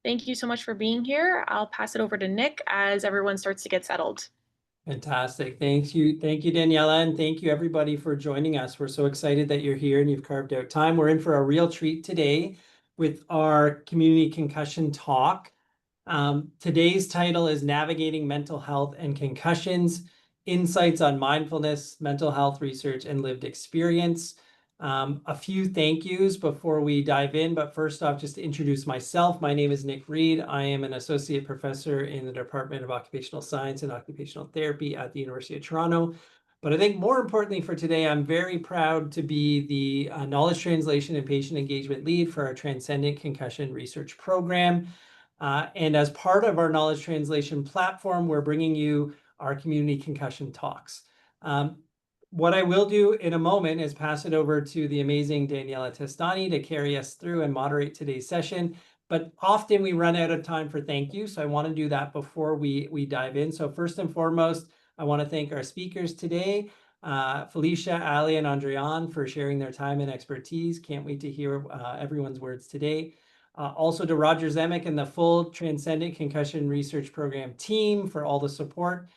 Thank you so much for being here. I'll pass it over to Nick as everyone starts to get settled. Fantastic. Thank you, Daniela, and thank you everybody for joining us. We're so excited that you're here and you've carved out time. We're in for a real treat today with our Community Concussion Talk. Today's title is Navigating Mental Health and Concussions, Insights on Mindfulness, Mental Health Research, and Lived Experience. A few thank yous before we dive in, but first off, just to introduce myself, my name is Nick Reed. I am an associate professor in the Department of Occupational Science and Occupational Therapy at the University of Toronto. But I think more importantly for today, I'm very proud to be the Knowledge Translation and Patient Engagement Lead for our Transcendent Concussion Research Program. And as part of our knowledge translation platform, we're bringing you our Community Concussion Talks. What I will do in a moment is pass it over to the amazing Daniela Testani to carry us through and moderate today's session. But often we run out of time for thank you, so I want to do that before we dive in. So first and foremost, I want to thank our speakers today, Felicia, Ali, and Andrian for sharing their time and expertise. Can't wait to hear everyone's words today. Also to Roger Zemek and the full Transcendent Concussion Research Program team for all the support.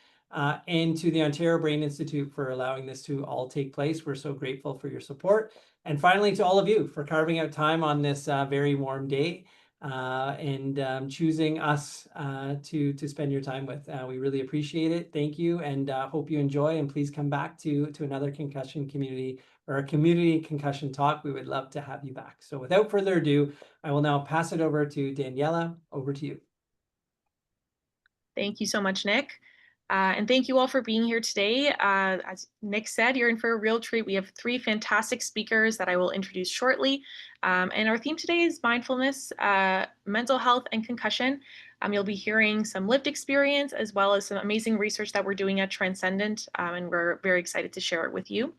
And to the Ontario Brain Institute for allowing this to all take place. We're so grateful for your support. And finally, to all of you for carving out time on this very warm day and choosing us to spend your time with. We really appreciate it. Thank you, and hope you enjoy. And please come back to another concussion community or a community concussion talk. We would love to have you back. So without further ado, I will now pass it over to Daniela. Over to you. Thank you so much, Nick. And thank you all for being here today. As Nick said, you're in for a real treat. We have three fantastic speakers that I will introduce shortly. And our theme today is mindfulness, mental health, and concussion. You'll be hearing some lived experience as well as some amazing research that we're doing at Transcendent, and we're very excited to share it with you.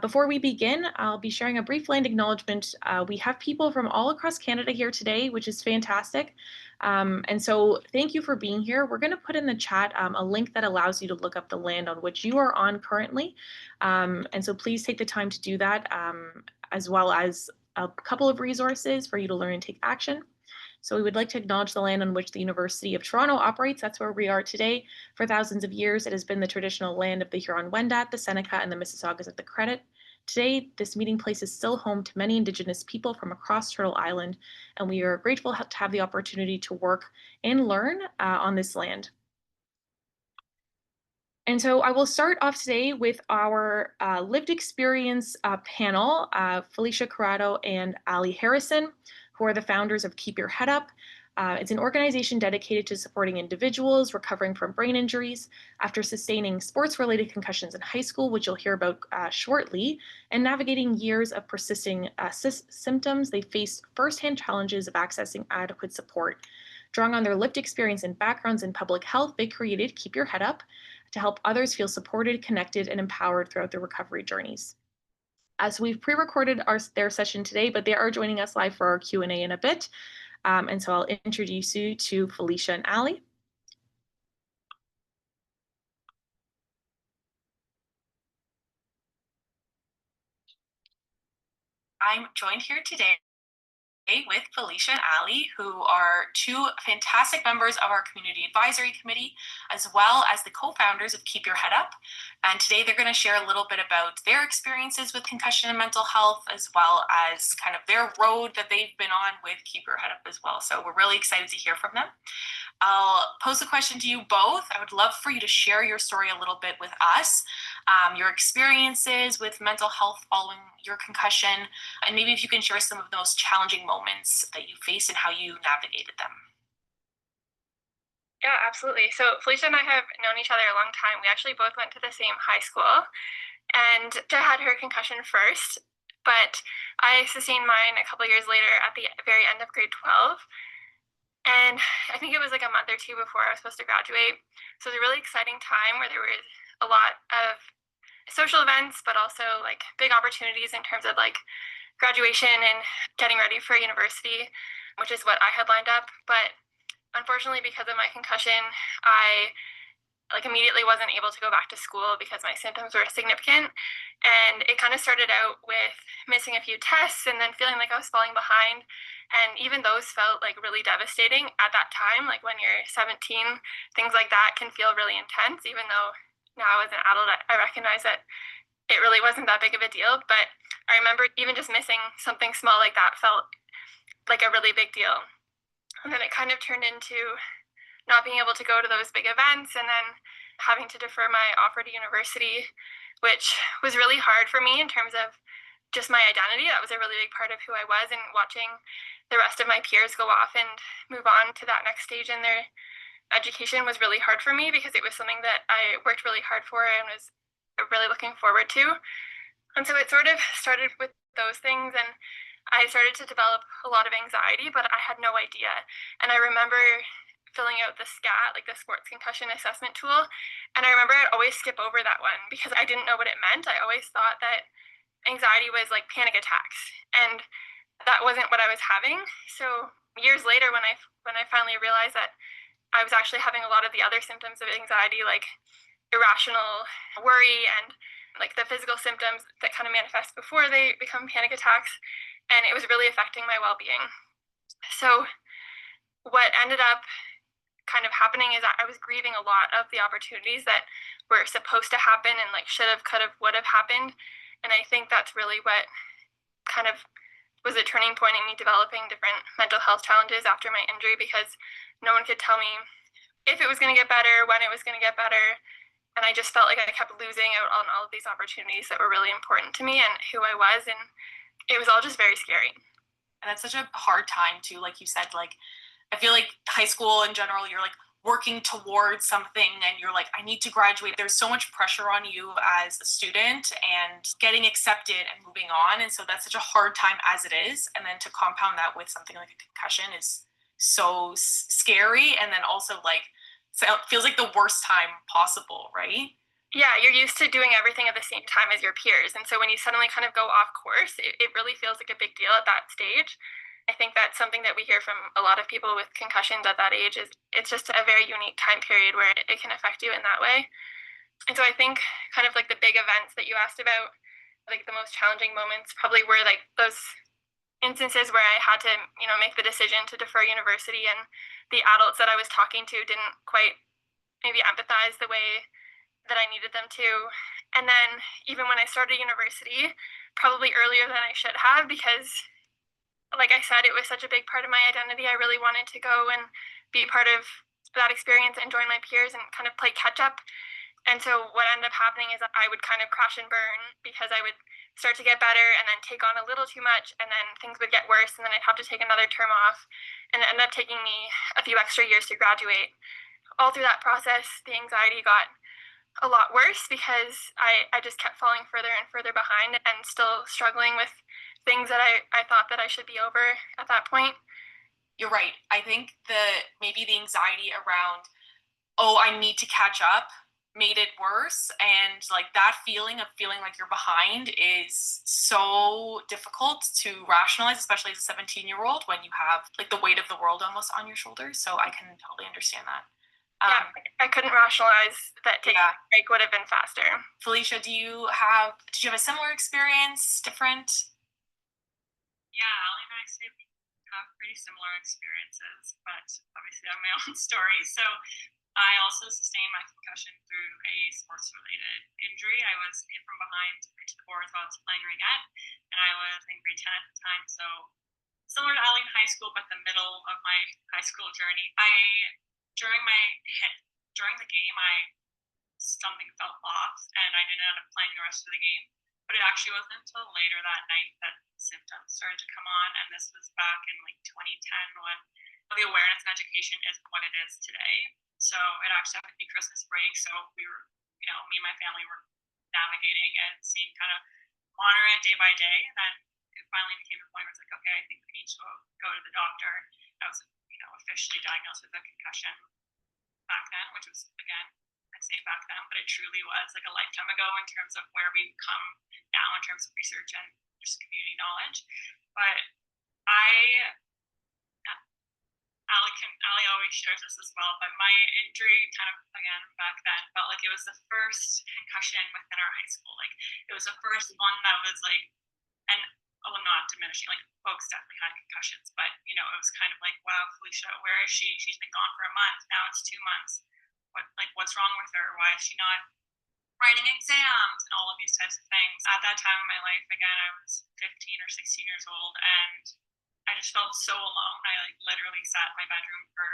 Before we begin, I'll be sharing a brief land acknowledgement. We have people from all across Canada here today, which is fantastic. And so thank you for being here. We're going to put in the chat a link that allows you to look up the land on which you are on currently. And so please take the time to do that, as well as a couple of resources for you to learn and take action. So we would like to acknowledge the land on which the University of Toronto operates. That's where we are today. For thousands of years, it has been the traditional land of the Huron-Wendat, the Seneca, and the Mississaugas of the Credit. Today, this meeting place is still home to many Indigenous people from across Turtle Island, and we are grateful to have the opportunity to work and learn on this land. And so I will start off today with our lived experience panel, Felicia Corrado and Ali Harrison, who are the founders of Keep Your Head Up. It's an organization dedicated to supporting individuals recovering from brain injuries after sustaining sports-related concussions in high school, which you'll hear about shortly, and navigating years of persisting symptoms. They faced firsthand challenges of accessing adequate support. Drawing on their lived experience and backgrounds in public health, they created Keep Your Head Up to help others feel supported, connected, and empowered throughout their recovery journeys. So we've pre-recorded their session today, but they are joining us live for our Q&A in a bit. And so I'll introduce you to Felicia and Ali. I'm joined here today with Felicia and Ali, who are two fantastic members of our Community Advisory Committee, as well as the co-founders of Keep Your Head Up. And today they're going to share a little bit about their experiences with concussion and mental health, as well as kind of their road that they've been on with Keep Your Head Up as well. So we're really excited to hear from them. I'll pose a question to you both. I would love for you to share your story a little bit with us, your experiences with mental health following your concussion, and maybe if you can share some of the most challenging moments that you faced and how you navigated them. Yeah, absolutely. So Felicia and I have known each other a long time. We actually both went to the same high school, and I had her concussion first, but I sustained mine a couple of years later at the very end of grade 12. And I think it was like a month or two before I was supposed to graduate. So it was a really exciting time where there was a lot of social events, but also like big opportunities in terms of like graduation and getting ready for university, which is what I had lined up. But unfortunately, because of my concussion, I immediately wasn't able to go back to school because my symptoms were significant. And it kind of started out with missing a few tests and then feeling like I was falling behind. And even those felt like really devastating at that time. Like when you're 17, things like that can feel really intense, even though now as an adult, I recognize that it really wasn't that big of a deal. But I remember even just missing something small like that felt like a really big deal. And then it kind of turned into not being able to go to those big events and then having to defer my offer to university, which was really hard for me in terms of just my identity. That was a really big part of who I was, and watching the rest of my peers go off and move on to that next stage in their education was really hard for me because it was something that I worked really hard for and was really looking forward to. And so it sort of started with those things, and I started to develop a lot of anxiety, but I had no idea. And I remember filling out the SCAT, like the Sports Concussion Assessment Tool, and I remember I'd always skip over that one because I didn't know what it meant. I always thought that anxiety was like panic attacks, and that wasn't what I was having. So years later, when I finally realized that I was actually having a lot of the other symptoms of anxiety, like irrational worry and like the physical symptoms that kind of manifest before they become panic attacks, and it was really affecting my well-being. So what ended up kind of happening is I was grieving a lot of the opportunities that were supposed to happen and like should have, could have, would have happened. And I think that's really what kind of was a turning point in me developing different mental health challenges after my injury, because no one could tell me if it was going to get better, when it was going to get better. And I just felt like I kept losing out on all of these opportunities that were really important to me and who I was. And it was all just very scary. And that's such a hard time too. Like you said, like, I feel like high school in general, you're like working towards something and you're like, I need to graduate. There's so much pressure on you as a student and getting accepted and moving on. And so that's such a hard time as it is. And then to compound that with something like a concussion is so scary. And then also like, so it feels like the worst time possible, right? Yeah, you're used to doing everything at the same time as your peers. And so when you suddenly kind of go off course, it really feels like a big deal at that stage. I think that's something that we hear from a lot of people with concussions at that age, is it's just a very unique time period where it can affect you in that way. And so I think kind of like the big events that you asked about, like the most challenging moments probably were like those instances where I had to, make the decision to defer university, and the adults that I was talking to didn't quite maybe empathize the way that I needed them to. And then even when I started university, probably earlier than I should have, because like I said, it was such a big part of my identity. I really wanted to go and be part of that experience and join my peers and kind of play catch up. And so what ended up happening is I would kind of crash and burn, because I would start to get better and then take on a little too much, and then things would get worse, and then I'd have to take another term off, and it ended up taking me a few extra years to graduate. All through that process, the anxiety got a lot worse because I just kept falling further and further behind and still struggling with things that I thought that I should be over at that point. You're right. I think maybe the anxiety around, oh, I need to catch up, made it worse. And like that feeling of feeling like you're behind is so difficult to rationalize, especially as a 17-year-old, when you have like the weight of the world almost on your shoulders. So I can totally understand that. Yeah, I couldn't rationalize that taking a break would have been faster. Felicia, did you have a similar experience, different? Yeah, Ali and I have pretty similar experiences, but obviously I have my own story. So I also sustained my concussion through a sports-related injury. I was hit from behind into the boards while I was playing ringette, and I was in grade 10 at the time. So similar to Ali in high school, but the middle of my high school journey. During my hit, during the game, something felt off, and I didn't end up playing the rest of the game. But it actually wasn't until later that night that symptoms started to come on, and this was back in like 2010, when the awareness in education isn't what it is today. So it actually happened to be Christmas break, so we were, me and my family were navigating and seeing, kind of monitoring it day by day, and then it finally became a point where it's like, okay, I think we need to go to the doctor. I was, officially diagnosed with a concussion back then, which was, again, I say back then, but it truly was like a lifetime ago in terms of where we've come now in terms of research and just community knowledge. But Ali always shares this as well, but my injury kind of, again, back then felt like it was the first concussion within our high school. Like it was the first one that was like, and well, not diminishing, like folks definitely had concussions, but it was kind of like, wow, Felicia, where is she? She's been gone for a month. Now it's 2 months. What's wrong with her? Why is she not writing exams and all of these types of things? At that time in my life, again, I was 15 or 16 years old, and I just felt so alone. I literally sat in my bedroom for,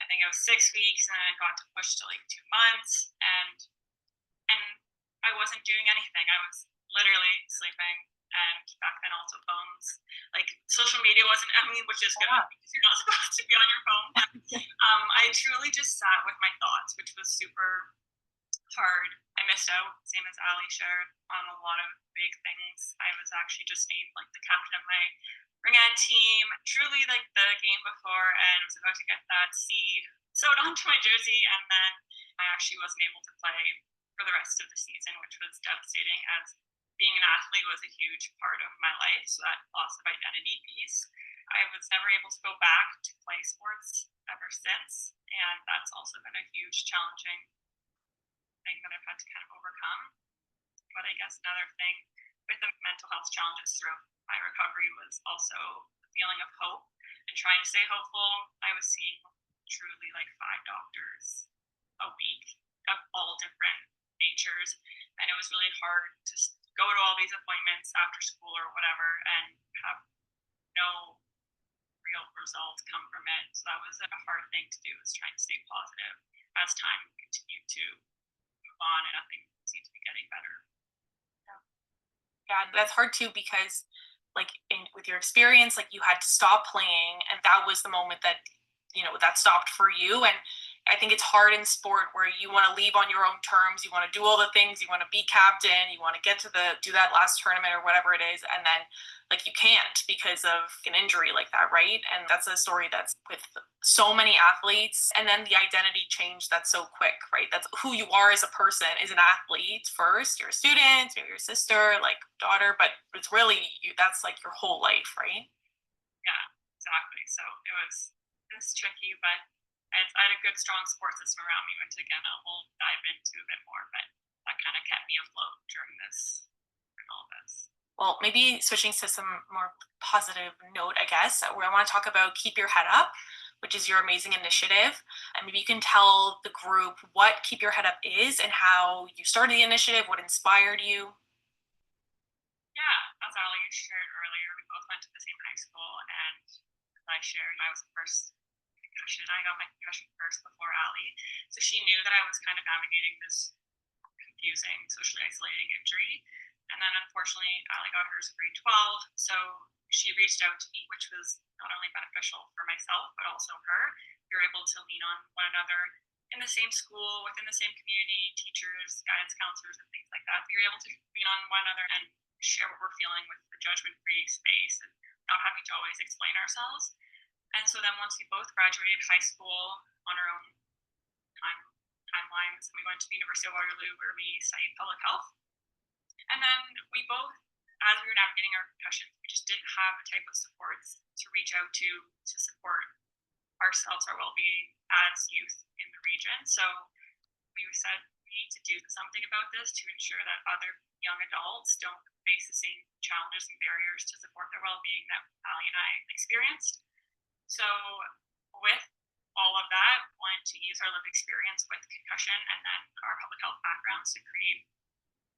I think it was 6 weeks, and then it got to push to 2 months, and I wasn't doing anything. I was literally sleeping, and back then also phones. Social media wasn't, which is good because you're not supposed to be on your phone. I truly just sat with my thoughts, which was super hard. I missed out, same as Ali shared, on a lot of big things. I was actually just named the captain of my ringette team, truly the game before, and was about to get that C sewed onto my jersey, and then I actually wasn't able to play for the rest of the season, which was devastating, as being an athlete was a huge part of my life. So that loss of identity piece, I was never able to go back to play sports ever since, and that's also been a huge challenging thing that I've had to kind of overcome. But I guess another thing with the mental health challenges throughout my recovery was also the feeling of hope and trying to stay hopeful. I was seeing truly 5 doctors a week of all different natures, and it was really hard to go to all these appointments after school or whatever and have no real results come from it. So that was a hard thing to do, was trying to stay positive as time continued to move on and nothing seemed to be getting better. Yeah, that's hard too, because with your experience, you had to stop playing, and that was the moment that that stopped for you. And I think it's hard in sport where you want to leave on your own terms, you want to do all the things, you want to be captain, you want to get to do that last tournament or whatever it is, and then you can't because of an injury like that, right? And that's a story that's with so many athletes. And then the identity change that's so quick, right? That's who you are as a person, is an athlete first. You're a student, maybe your sister, daughter, but it's really that's your whole life, right? Yeah, exactly. So it was tricky, but I had a good, strong support system around me, which again we'll dive into a bit more, but that kind of kept me afloat during all this. Well, maybe switching to some more positive note, I guess, where I want to talk about Keep Your Head Up, which is your amazing initiative. And maybe you can tell the group what Keep Your Head Up is and how you started the initiative, what inspired you. Yeah, as Ali shared earlier, we both went to the same high school, and as I shared, I was the first concussion. I got my concussion first before Ali. So she knew that I was kind of navigating this confusing, socially isolating injury. And then unfortunately, Ali got hers grade 12. So she reached out to me, which was not only beneficial for myself, but also her. We were able to lean on one another in the same school, within the same community, teachers, guidance counselors, and things like that. We were able to lean on one another and share what we're feeling with the judgment-free space and not having to always explain ourselves. And so then once we both graduated high school on our own timelines, we went to the University of Waterloo, where we studied public health. And then we both, as we were navigating our concussions, we just didn't have the type of supports to reach out to support ourselves, our well-being as youth in the region. So we said we need to do something about this to ensure that other young adults don't face the same challenges and barriers to support their well-being that Ali and I experienced. So with all of that, wanted to use our lived experience with concussion and then our public health backgrounds to create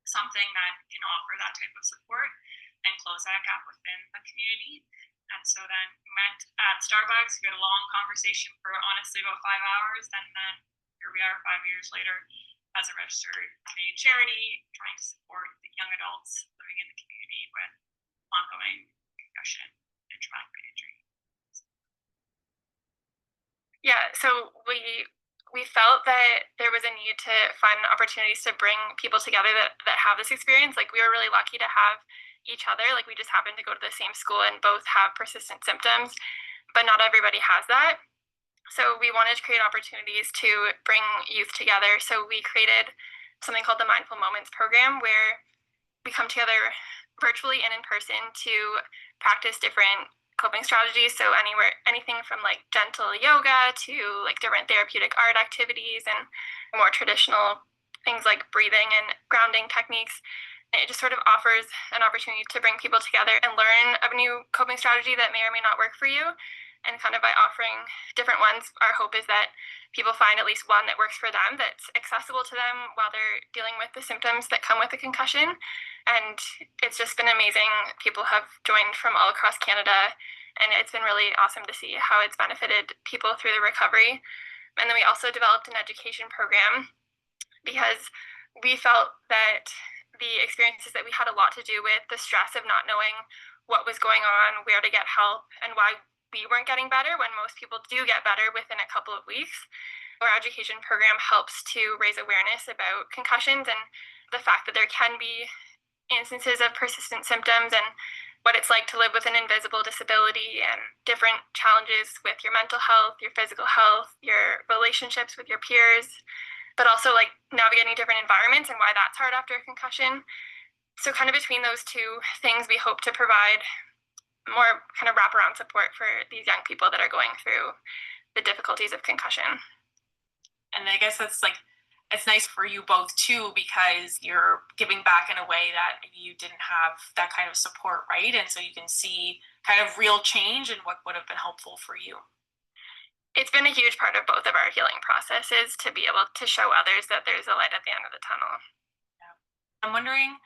something that can offer that type of support and close that gap within the community. And so then we met at Starbucks. We had a long conversation for honestly about 5 hours, and then here we are 5 years later as a registered Canadian charity, trying to support the young adults living in the community with ongoing concussion and traumatic brain injury. Yeah, so we felt that there was a need to find opportunities to bring people together that have this experience. We were really lucky to have each other. We just happened to go to the same school and both have persistent symptoms, but not everybody has that. So we wanted to create opportunities to bring youth together. So we created something called the Mindful Moments program, where we come together virtually and in person to practice different coping strategies. So anything from gentle yoga to different therapeutic art activities and more traditional things like breathing and grounding techniques. It just sort of offers an opportunity to bring people together and learn a new coping strategy that may or may not work for you. And kind of by offering different ones, our hope is that people find at least one that works for them, that's accessible to them while they're dealing with the symptoms that come with a concussion. And it's just been amazing. People have joined from all across Canada, and it's been really awesome to see how it's benefited people through the recovery. And then we also developed an education program because we felt that the experiences that we had a lot to do with the stress of not knowing what was going on, where to get help, and why we weren't getting better when most people do get better within a couple of weeks. Our education program helps to raise awareness about concussions and the fact that there can be instances of persistent symptoms and what it's like to live with an invisible disability and different challenges with your mental health, your physical health, your relationships with your peers, but also like navigating different environments and why that's hard after a concussion. So kind of between those two things, we hope to provide more kind of wraparound support for these young people that are going through the difficulties of concussion. And I guess that's like, it's nice for you both too, because you're giving back in a way that you didn't have that kind of support, right? And so you can see kind of real change and what would have been helpful for you. It's been a huge part of both of our healing processes to be able to show others that there's a light at the end of the tunnel. Yeah. I'm wondering,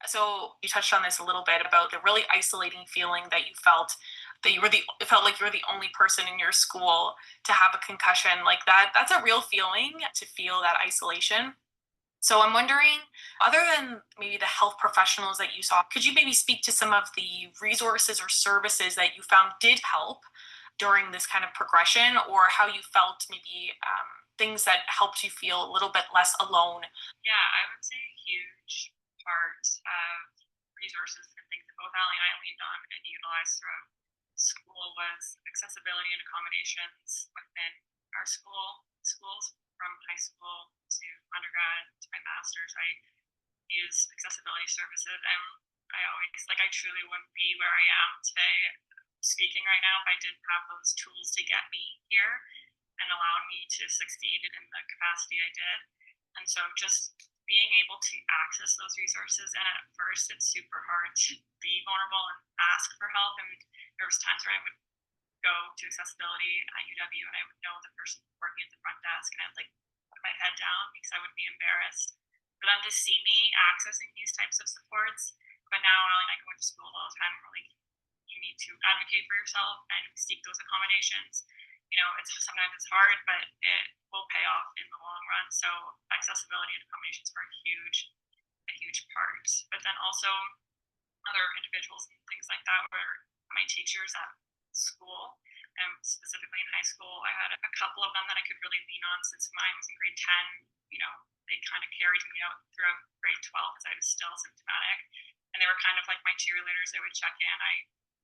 so you touched on this a little bit about the really isolating feeling that you felt, that it felt like you were the only person in your school to have a concussion like that. That's a real feeling, to feel that isolation. So I'm wondering, other than maybe the health professionals that you saw, could you maybe speak to some of the resources or services that you found did help during this kind of progression, or how you felt maybe things that helped you feel a little bit less alone? Yeah, I would say a huge part of resources and things that both Ali and I leaned on and utilized throughout school was accessibility and accommodations within our schools from high school to undergrad to my master's. I use accessibility services, and I truly wouldn't be where I am today speaking right now if I didn't have those tools to get me here and allow me to succeed in the capacity I did. And so just being able to access those resources, and at first it's super hard to be vulnerable and ask for help. And there was times where I would go to accessibility at UW and I would know the person working at the front desk, and I'd like put my head down because I would be embarrassed for them to see me accessing these types of supports. But now I go into school all the time, and we're like, you need to advocate for yourself and seek those accommodations. Sometimes it's hard, but it will pay off in the long run. So accessibility and accommodations were a huge part. But then also other individuals and things like that were my teachers at school. And specifically in high school, I had a couple of them that I could really lean on since mine was in grade 10. They kind of carried me out throughout grade 12 because I was still symptomatic. And they were kind of like my cheerleaders. They would check in. I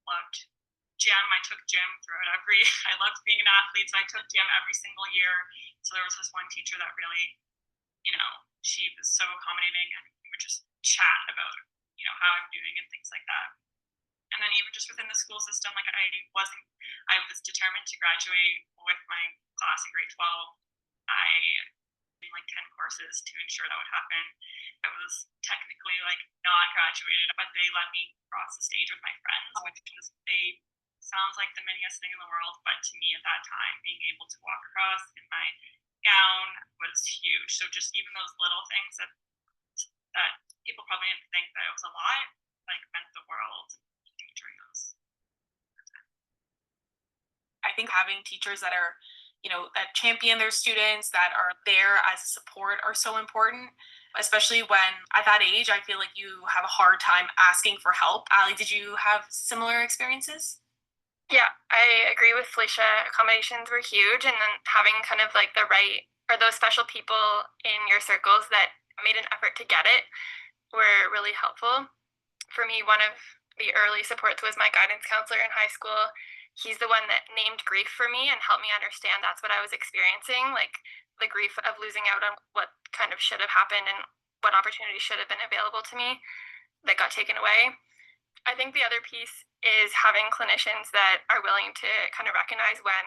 loved gym. I took gym throughout I loved being an athlete, so I took gym every single year. So there was this one teacher that really, she was so accommodating, and we would just chat about, how I'm doing and things like that. And then even just within the school system, I was determined to graduate with my class in grade 12. I did 10 courses to ensure that would happen. I was technically not graduated, but they let me cross the stage with my friends, which was sounds like the miniest thing in the world, but to me at that time, being able to walk across in my gown was huge. So just even those little things that people probably didn't think that it was a lot, meant the world during those. I think having teachers that are, that champion their students, that are there as support, are so important, especially when at that age, I feel like you have a hard time asking for help. Ali, did you have similar experiences? Yeah, I agree with Felicia. Accommodations were huge, and then having kind of the right, or those special people in your circles that made an effort to get it, were really helpful. For me, one of the early supports was my guidance counselor in high school. He's the one that named grief for me and helped me understand that's what I was experiencing, the grief of losing out on what kind of should have happened and what opportunities should have been available to me that got taken away. I think the other piece is having clinicians that are willing to kind of recognize when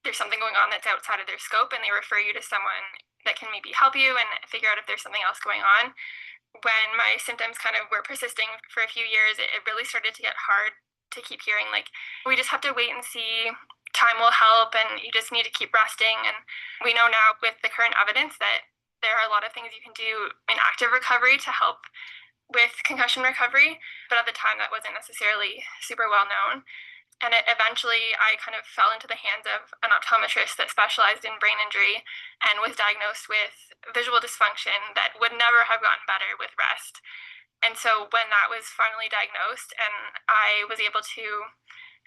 there's something going on that's outside of their scope, and they refer you to someone that can maybe help you and figure out if there's something else going on. when my symptoms kind of were persisting for a few years, it really started to get hard to keep hearing, like, we just have to wait and see, time will help, and you just need to keep resting. And we know now with the current evidence that there are a lot of things you can do in active recovery to help with concussion recovery, but at the time that wasn't necessarily super well known. And eventually I kind of fell into the hands of an optometrist that specialized in brain injury and was diagnosed with visual dysfunction that would never have gotten better with rest. And so when that was finally diagnosed and I was able to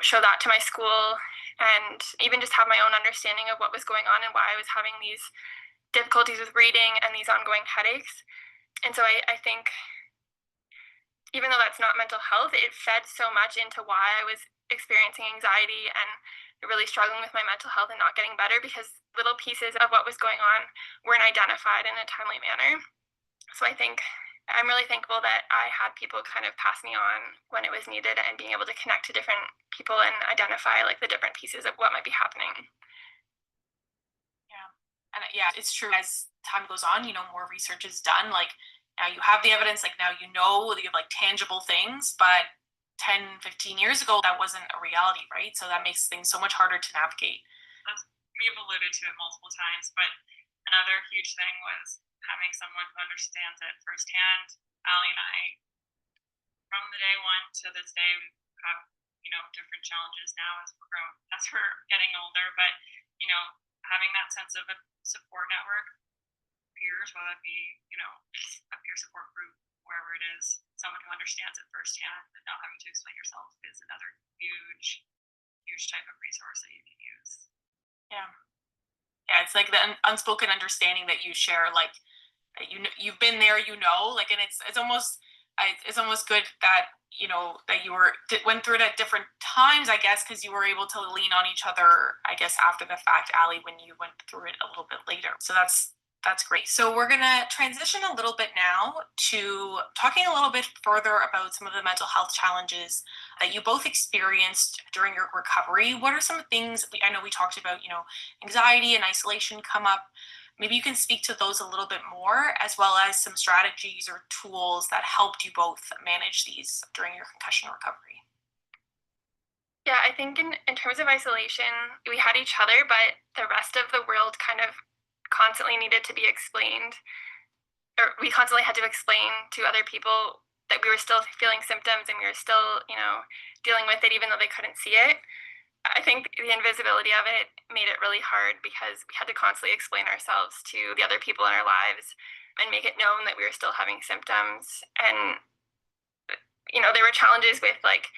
show that to my school and even just have my own understanding of what was going on and why I was having these difficulties with reading and these ongoing headaches. And so I think even though that's not mental health, it fed so much into why I was experiencing anxiety and really struggling with my mental health and not getting better, because little pieces of what was going on weren't identified in a timely manner. So I think I'm really thankful that I had people kind of pass me on when it was needed and being able to connect to different people and identify like the different pieces of what might be happening. Yeah. And yeah, it's true. As time goes on, more research is done. Like now you have the evidence, like now you have like tangible things, but 10, 15 years ago, that wasn't a reality, right? So that makes things so much harder to navigate. We've alluded to it multiple times, but another huge thing was having someone who understands it firsthand. Ali and I, from the day one to this day, we have, different challenges now as we're getting older, but, having that sense of a support network, peers, whether it be, a peer support group, wherever it is, someone who understands it firsthand and not having to explain yourself is another huge type of resource that you can use. Yeah, it's like the unspoken understanding that you share, like that you've been there, like, and it's almost good that that you went through it at different times, I guess, because you were able to lean on each other, I guess, after the fact, Ali, when you went through it a little bit later. So that's great. So we're going to transition a little bit now to talking a little bit further about some of the mental health challenges that you both experienced during your recovery. What are some things, I know we talked about, anxiety and isolation come up. Maybe you can speak to those a little bit more, as well as some strategies or tools that helped you both manage these during your concussion recovery. Yeah, I think in terms of isolation, we had each other, but the rest of the world kind of constantly needed to be explained, or we constantly had to explain to other people that we were still feeling symptoms and we were still, dealing with it, even though they couldn't see it. I think the invisibility of it made it really hard because we had to constantly explain ourselves to the other people in our lives and make it known that we were still having symptoms. And, there were challenges with like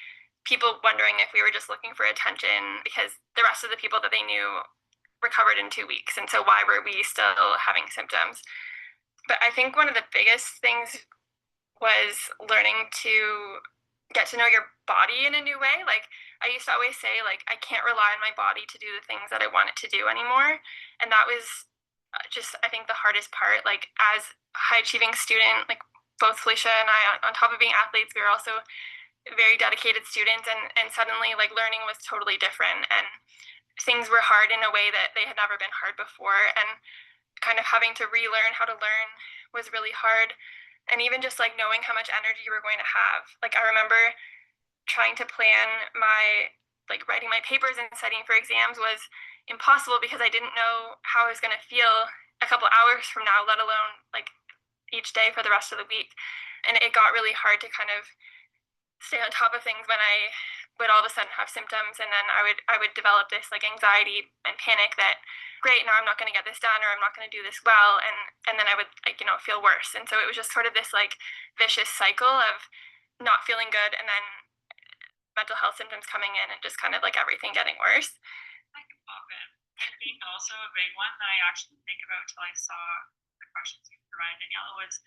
people wondering if we were just looking for attention because the rest of the people that they knew recovered in 2 weeks. And so why were we still having symptoms? But I think one of the biggest things was learning to get to know your body in a new way. Like I used to always say, like, I can't rely on my body to do the things that I want it to do anymore. And that was just, I think, the hardest part. Like as a high achieving student, like both Felicia and I, on top of being athletes, we were also very dedicated students, and suddenly like learning was totally different and things were hard in a way that they had never been hard before, and kind of having to relearn how to learn was really hard. And even just like knowing how much energy you were going to have. Like I remember trying to plan my like writing my papers and studying for exams was impossible because I didn't know how I was going to feel a couple hours from now, let alone like each day for the rest of the week. And it got really hard to kind of stay on top of things when I would all of a sudden have symptoms, and then I would develop this like anxiety and panic that, great, now I'm not going to get this done, or I'm not going to do this well, and then I would like feel worse. And so it was just sort of this like vicious cycle of not feeling good and then mental health symptoms coming in and just kind of like everything getting worse. I can pop in. I think also a big one that I actually think about till I saw the questions you provided, Daniela, was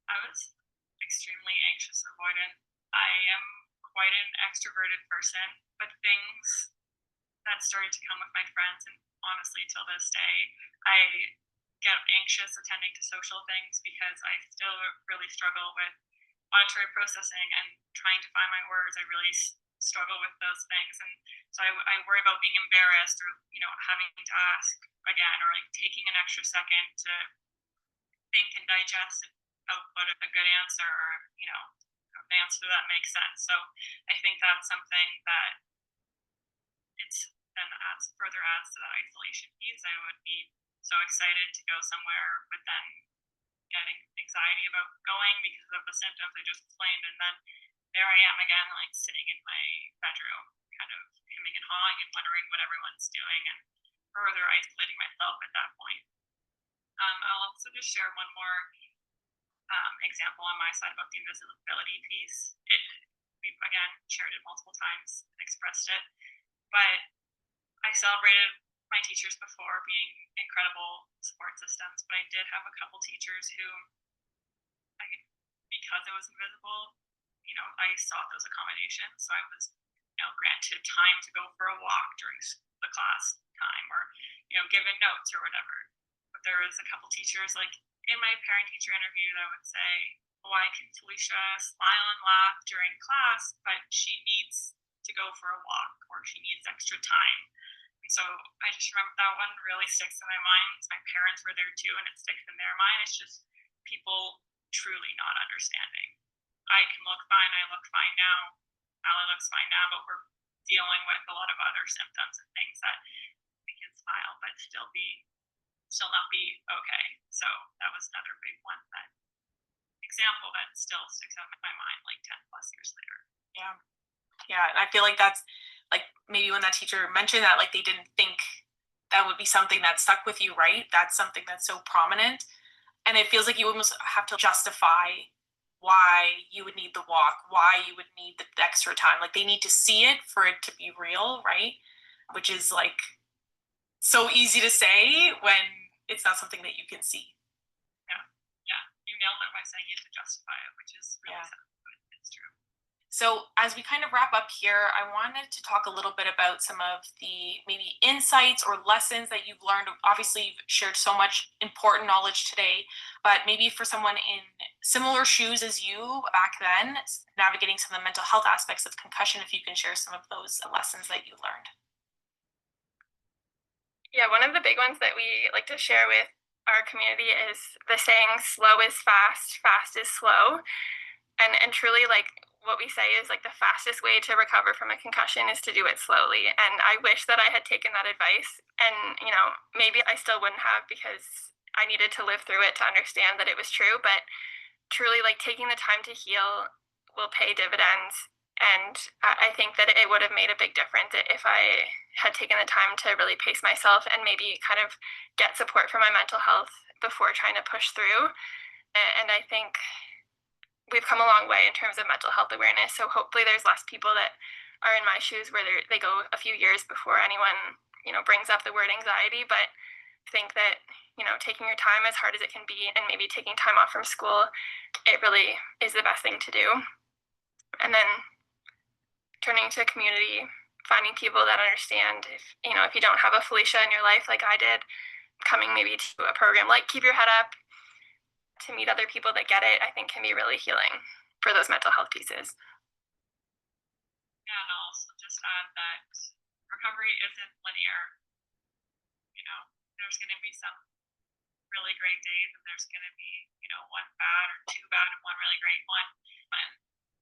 I was extremely anxious avoidant. I am quite an extroverted person, but things that started to come with my friends, and honestly till this day, I get anxious attending to social things because I still really struggle with auditory processing and trying to find my words. I really struggle with those things, and so I worry about being embarrassed or having to ask again, or like taking an extra second to think and digest output a good answer, or an answer that makes sense. So I think that's something that further adds to that isolation piece. I would be so excited to go somewhere, but then getting anxiety about going because of the symptoms I just explained, and then there I am again, like sitting in my bedroom, kind of hemming and hawing and wondering what everyone's doing, and further isolating myself at that point. I'll also just share one more example on my side about the invisibility piece. We've again shared it multiple times, expressed it, but I celebrated my teachers before being incredible support systems, but I did have a couple teachers who, because it was invisible, I sought those accommodations. So I was, granted time to go for a walk during the class time, or, given notes or whatever. But there was a couple teachers, like in my parent-teacher interview, that would say, why can Felicia smile and laugh during class, but she needs to go for a walk, or she needs extra time? So I just remember that one really sticks in my mind. My parents were there too, and it sticks in their mind. It's just people truly not understanding. I can look fine, I look fine now, Allie looks fine now, but we're dealing with a lot of other symptoms and things that we can smile but still not be okay. So that was another big one, that example that still sticks out in my mind like 10 plus years later. Yeah, and I feel like that's like maybe when that teacher mentioned that, like they didn't think that would be something that stuck with you, right? That's something that's so prominent, and it feels like you almost have to justify why you would need the walk, why you would need the extra time. Like they need to see it for it to be real, right? Which is like so easy to say when it's not something that you can see. Yeah, you nailed it by saying you have to justify it, which is really sad, but it's true. So as we kind of wrap up here, I wanted to talk a little bit about some of the maybe insights or lessons that you've learned. Obviously, you've shared so much important knowledge today, but maybe for someone in similar shoes as you back then, navigating some of the mental health aspects of concussion, if you can share some of those lessons that you learned. Yeah, one of the big ones that we like to share with our community is the saying, slow is fast, fast is slow. And truly, like, what we say is like the fastest way to recover from a concussion is to do it slowly. And I wish that I had taken that advice, and maybe I still wouldn't have, because I needed to live through it to understand that it was true. But truly, like, taking the time to heal will pay dividends. And I think that it would have made a big difference if I had taken the time to really pace myself and maybe kind of get support for my mental health before trying to push through. And I think we've come a long way in terms of mental health awareness. So hopefully there's less people that are in my shoes where they go a few years before anyone, brings up the word anxiety. But I think that, taking your time as hard as it can be, and maybe taking time off from school, it really is the best thing to do. And then turning to community, finding people that understand. If you don't have a Felicia in your life like I did, coming maybe to a program like Keep Your Head Up, to meet other people that get it, I think can be really healing for those mental health pieces. Yeah, and I'll also just add that recovery isn't linear. There's going to be some really great days, and there's going to be, one bad or two bad and one really great one. And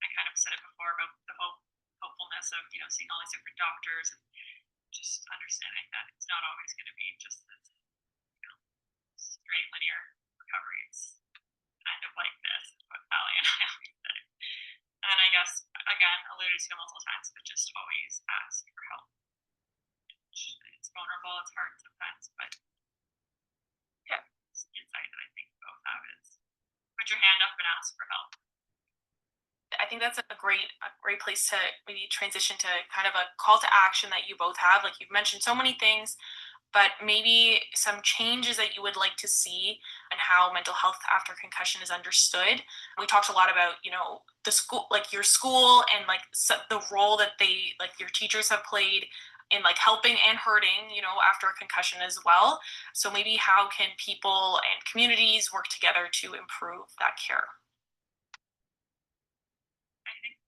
I kind of said it before about the hopefulness of, seeing all these different doctors, and just understanding that it's not always going to be just this, straight linear recovery. It's kind of like this, is what Allie and I always say. And I guess, again, alluded to multiple times, but just always ask for help. It's vulnerable, it's hard sometimes, but yeah, it's the insight that I think we both have is put your hand up and ask for help. I think that's a great place to maybe transition to kind of a call to action that you both have. Like, you've mentioned so many things, but maybe some changes that you would like to see and how mental health after concussion is understood. We talked a lot about, the school, like your school, and like the role that your teachers have played in like helping and hurting, after a concussion as well. So maybe how can people and communities work together to improve that care? I think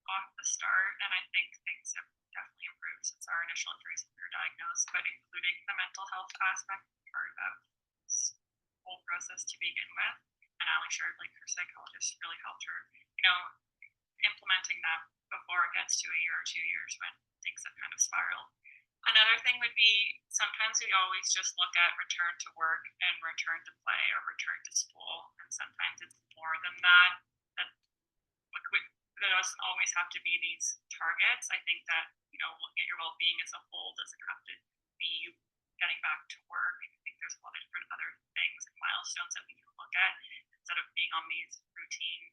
off the start, and I think things have definitely improved since our initial injuries were diagnosed, but including the mental health aspect part of this whole process to begin with, and Ali shared, like her psychologist really helped her, implementing that before it gets to a year or 2 years when things have kind of spiraled. Another thing would be sometimes we always just look at return to work and return to play or return to school, and sometimes it's more than that. There doesn't always have to be these targets. I think that looking at your well-being as a whole doesn't have to be you getting back to work. I think there's a lot of different other things and milestones that we can look at instead of being on these routine,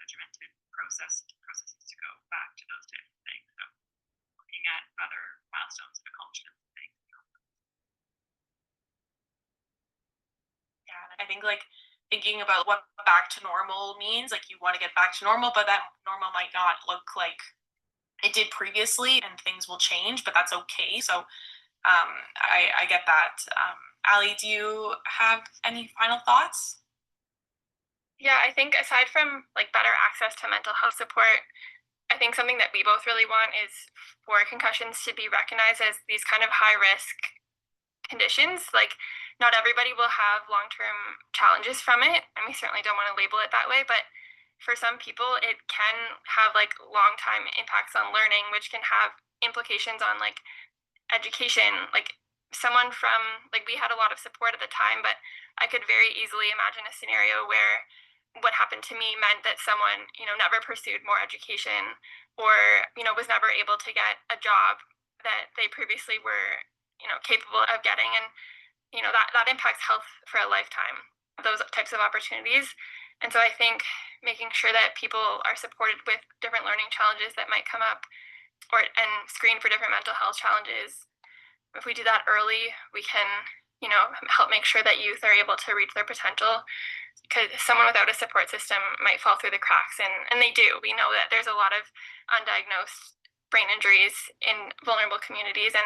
regimented processes to go back to those types of things. So looking at other milestones and accomplishments and things. Yeah, I think like thinking about what back to normal means, like you want to get back to normal, but that normal might not look like it did previously, and things will change, but that's okay. So I get that. Ali, do you have any final thoughts? Yeah, I think aside from like better access to mental health support, I think something that we both really want is for concussions to be recognized as these kind of high risk conditions. Like, not everybody will have long-term challenges from it, and we certainly don't want to label it that way, but for some people it can have like long-time impacts on learning, which can have implications on like education. Like, someone from, like, we had a lot of support at the time, but I could very easily imagine a scenario where what happened to me meant that someone never pursued more education, or was never able to get a job that they previously were capable of getting. And that impacts health for a lifetime, those types of opportunities. And so I think making sure that people are supported with different learning challenges that might come up, and screen for different mental health challenges. If we do that early, we can help make sure that youth are able to reach their potential, because someone without a support system might fall through the cracks, and they do. We know that there's a lot of undiagnosed brain injuries in vulnerable communities, and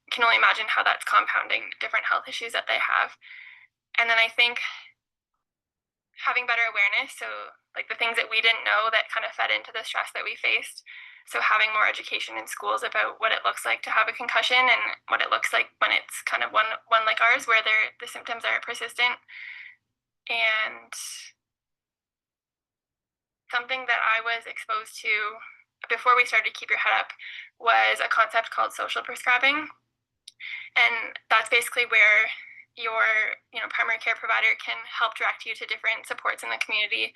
can only imagine how that's compounding different health issues that they have. And then I think having better awareness, so like the things that we didn't know that kind of fed into the stress that we faced. So having more education in schools about what it looks like to have a concussion, and what it looks like when it's kind of one like ours, where the symptoms are persistent. And something that I was exposed to before we started Keep Your Head Up was a concept called social prescribing. And that's basically where your primary care provider can help direct you to different supports in the community,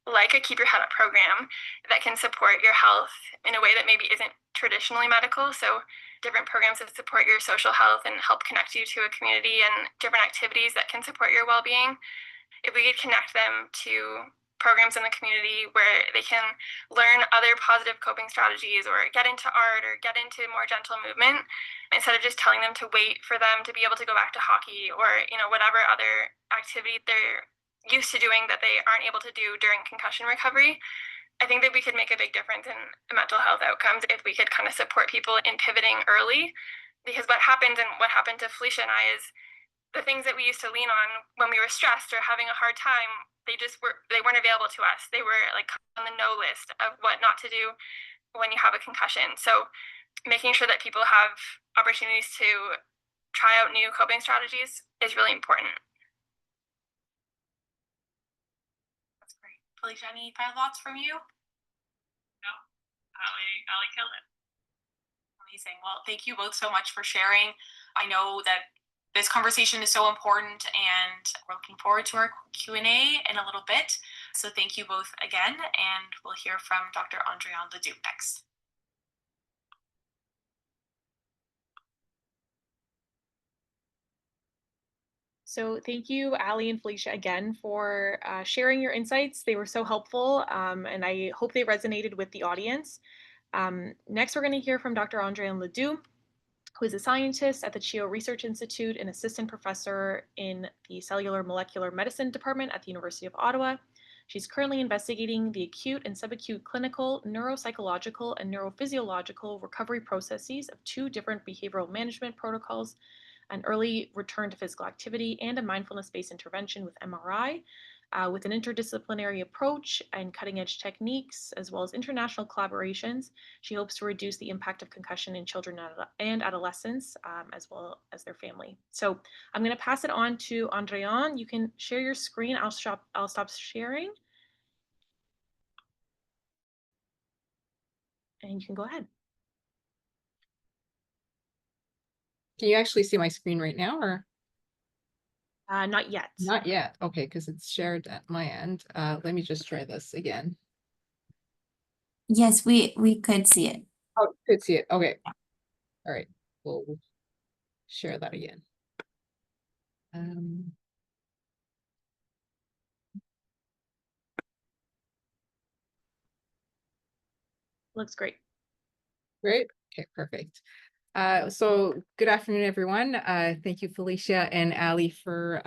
like a Keep Your Head Up program that can support your health in a way that maybe isn't traditionally medical. So different programs that support your social health and help connect you to a community, and different activities that can support your well-being. If we could connect them to programs in the community where they can learn other positive coping strategies, or get into art, or get into more gentle movement, instead of just telling them to wait for them to be able to go back to hockey, or whatever other activity they're used to doing that they aren't able to do during concussion recovery. I think that we could make a big difference in mental health outcomes if we could kind of support people in pivoting early. Because what happens, and what happened to Felicia and I, is the things that we used to lean on when we were stressed or having a hard time, they weren't available to us. They were like on the no list of what not to do when you have a concussion. So making sure that people have opportunities to try out new coping strategies is really important. That's great. Felicia, any final thoughts from you? No, Ali killed it. Amazing. Well, thank you both so much for sharing. I know that this conversation is so important, and we're looking forward to our Q&A in a little bit. So thank you both again, and we'll hear from Dr. Andréan Ledoux next. So thank you, Ali and Felicia, again for sharing your insights. They were so helpful, and I hope they resonated with the audience. Next, we're going to hear from Dr. Andréan Ledoux, who is a scientist at the CHEO Research Institute and assistant professor in the Cellular Molecular Medicine Department at the University of Ottawa. She's currently investigating the acute and subacute clinical, neuropsychological, and neurophysiological recovery processes of 2 different behavioral management protocols: an early return to physical activity and a mindfulness-based intervention with MRI, With an interdisciplinary approach and cutting-edge techniques, as well as international collaborations, she hopes to reduce the impact of concussion in children and adolescents, as well as their family. So I'm going to pass it on to Andréan. You can share your screen. I'll stop sharing. And you can go ahead. Can you actually see my screen right now, or? Not yet. Not yet. Okay, because it's shared at my end. Let me just try this again. Yes, we could see it. Oh, could see it. Okay. All right. We'll share that again. Looks great. Great. Okay, perfect. So good afternoon, everyone. Thank you, Felicia and Ali, for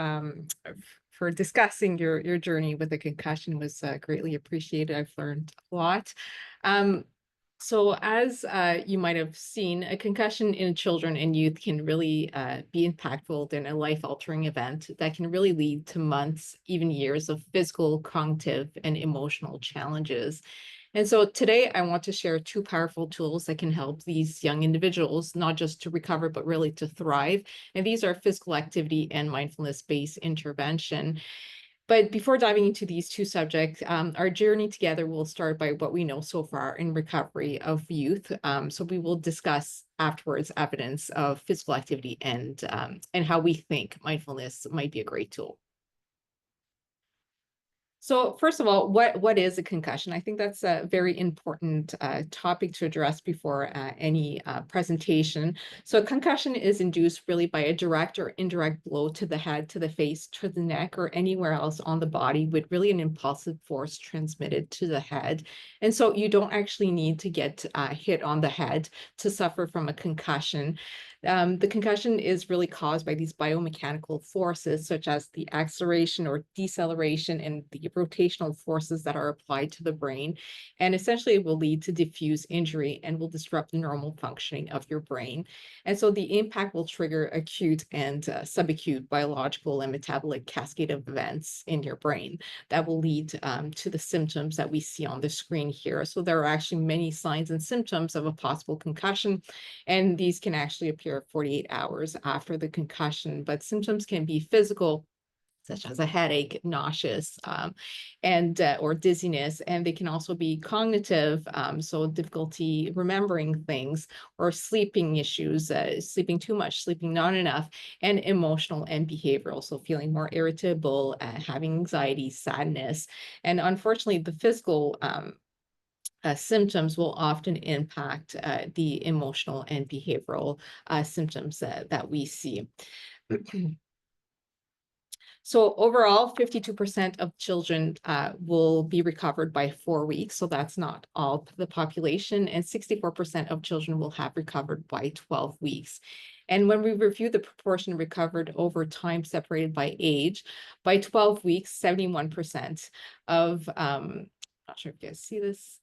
discussing your journey with the concussion. It was greatly appreciated. I've learned a lot. So as you might have seen, a concussion in children and youth can really be impactful in a life-altering event that can really lead to months, even years of physical, cognitive, and emotional challenges. And so today I want to share two powerful tools that can help these young individuals, not just to recover, but really to thrive. And these are physical activity and mindfulness-based intervention. But before diving into these two subjects, our journey together will start by what we know so far in recovery of youth. So we will discuss afterwards evidence of physical activity and how we think mindfulness might be a great tool. So first of all, what is a concussion? I think that's a very important topic to address before any presentation. So a concussion is induced really by a direct or indirect blow to the head, to the face, to the neck, or anywhere else on the body with really an impulsive force transmitted to the head. And so you don't actually need to get hit on the head to suffer from a concussion. The concussion is really caused by these biomechanical forces, such as the acceleration or deceleration and the rotational forces that are applied to the brain. And essentially it will lead to diffuse injury and will disrupt the normal functioning of your brain. And so the impact will trigger acute and subacute biological and metabolic cascade of events in your brain that will lead to the symptoms that we see on the screen here. So there are actually many signs and symptoms of a possible concussion, and these can actually appear 48 hours after the concussion, but symptoms can be physical, such as a headache, nauseous, or dizziness, and they can also be cognitive, so difficulty remembering things, or sleeping issues, sleeping too much, sleeping not enough, and emotional and behavioral, so feeling more irritable, having anxiety, sadness, and unfortunately, the physical symptoms will often impact the emotional and behavioral symptoms that we see. So overall, 52% of children will be recovered by 4 weeks. So that's not all the population. And 64% of children will have recovered by 12 weeks. And when we review the proportion recovered over time separated by age, by 12 weeks, 71% of, not sure if you guys see this.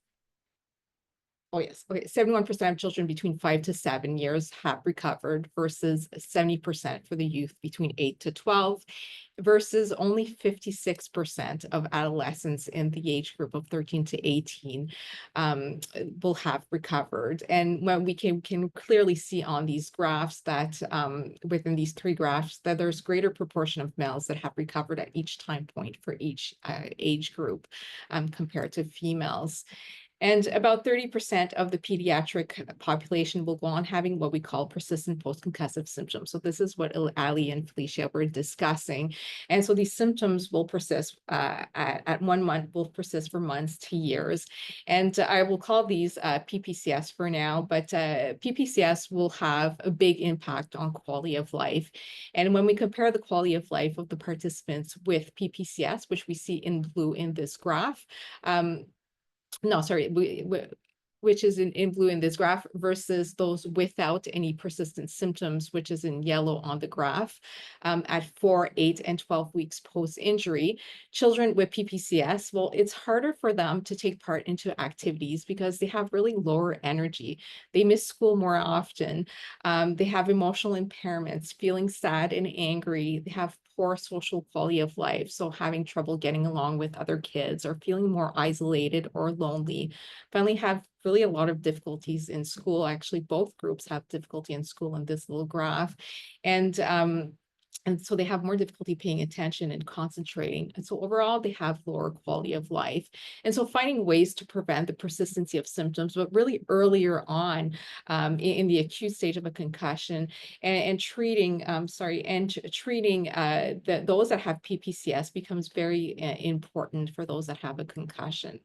Oh, yes. Okay. 71% of children between 5 to 7 years have recovered versus 70% for the youth between 8 to 12 versus only 56% of adolescents in the age group of 13 to 18 will have recovered. And when we can clearly see on these graphs that within these three graphs that there's greater proportion of males that have recovered at each time point for each age group compared to females. And about 30% of the pediatric population will go on having what we call persistent post-concussive symptoms. So this is what Ali and Felicia were discussing. And so these symptoms will persist at 1 month, will persist for months to years. And I will call these PPCS for now, but PPCS will have a big impact on quality of life. And when we compare the quality of life of the participants with PPCS, which we see in blue in this graph, no, sorry, which is in blue in this graph, versus those without any persistent symptoms, which is in yellow on the graph, at 4, 8, and 12 weeks post-injury. Children with PPCS, well, it's harder for them to take part into activities because they have really lower energy. They miss school more often. They have emotional impairments, feeling sad and angry. They have poor social quality of life, so having trouble getting along with other kids or feeling more isolated or lonely. Finally, have really a lot of difficulties in school. Actually, both groups have difficulty in school in this little graph. And so they have more difficulty paying attention and concentrating. And so overall, they have lower quality of life. And so finding ways to prevent the persistency of symptoms, but really earlier on in the acute stage of a concussion, and treating, treating those that have PPCS becomes very important for those that have a concussion.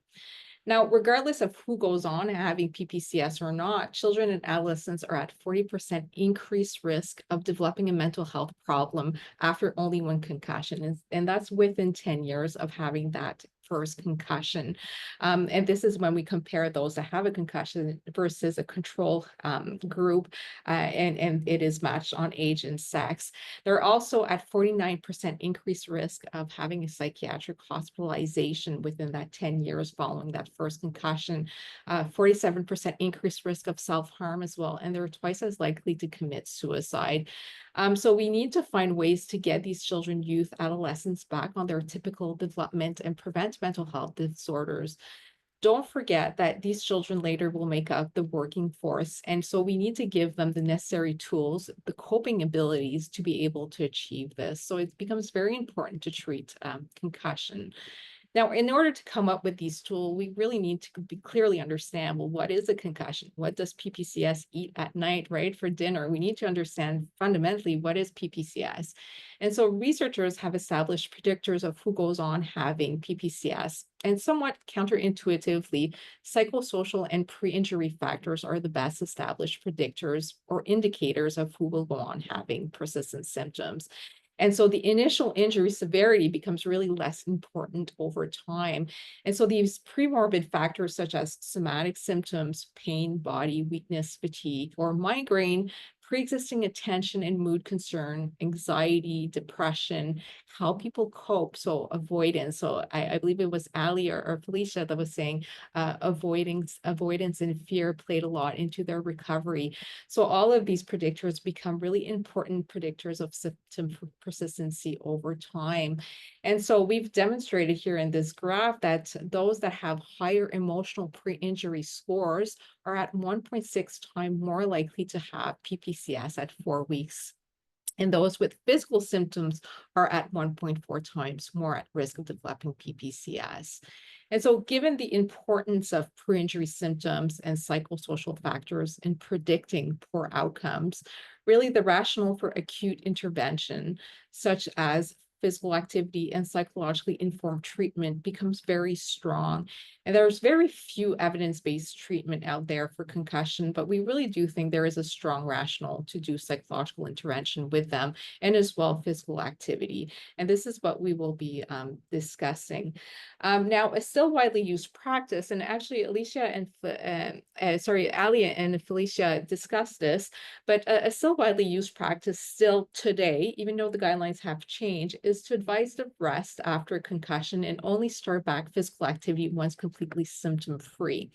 Now, regardless of who goes on having PPCS or not, children and adolescents are at 40% increased risk of developing a mental health problem after only one concussion. And that's within 10 years of having that first concussion. And this is when we compare those that have a concussion versus a control group, and it is matched on age and sex. They're also at 49% increased risk of having a psychiatric hospitalization within that 10 years following that first concussion, 47% increased risk of self-harm as well, and they're twice as likely to commit suicide. So we need to find ways to get these children, youth, adolescents back on their typical development and prevent mental health disorders. Don't forget that these children later will make up the working force. And so we need to give them the necessary tools, the coping abilities to be able to achieve this. So it becomes very important to treat concussion. Now, in order to come up with these tools, we really need to clearly understand, well, what is a concussion? What does PPCS eat at night, right, for dinner? We need to understand fundamentally what is PPCS. And so researchers have established predictors of who goes on having PPCS. And somewhat counterintuitively, psychosocial and pre-injury factors are the best established predictors or indicators of who will go on having persistent symptoms. And so the initial injury severity becomes really less important over time. And so these premorbid factors such as somatic symptoms, pain, body weakness, fatigue, or migraine, pre-existing attention and mood concern, anxiety, depression, how people cope, so avoidance. So I believe it was Ali or Felicia that was saying avoidance and fear played a lot into their recovery. So all of these predictors become really important predictors of symptom persistency over time. And so we've demonstrated here in this graph that those that have higher emotional pre-injury scores are at 1.6 times more likely to have PPCS at 4 weeks. And those with physical symptoms are at 1.4 times more at risk of developing PPCS. And so given the importance of pre-injury symptoms and psychosocial factors in predicting poor outcomes, really the rationale for acute intervention, such as physical activity and psychologically informed treatment, becomes very strong. And there's very few evidence-based treatment out there for concussion, but we really do think there is a strong rationale to do psychological intervention with them, and as well physical activity. And this is what we will be discussing. Now, a still widely used practice, and actually Ali and Felicia discussed this, but a still widely used practice still today, even though the guidelines have changed, is to advise the rest after a concussion and only start back physical activity once completely symptom-free.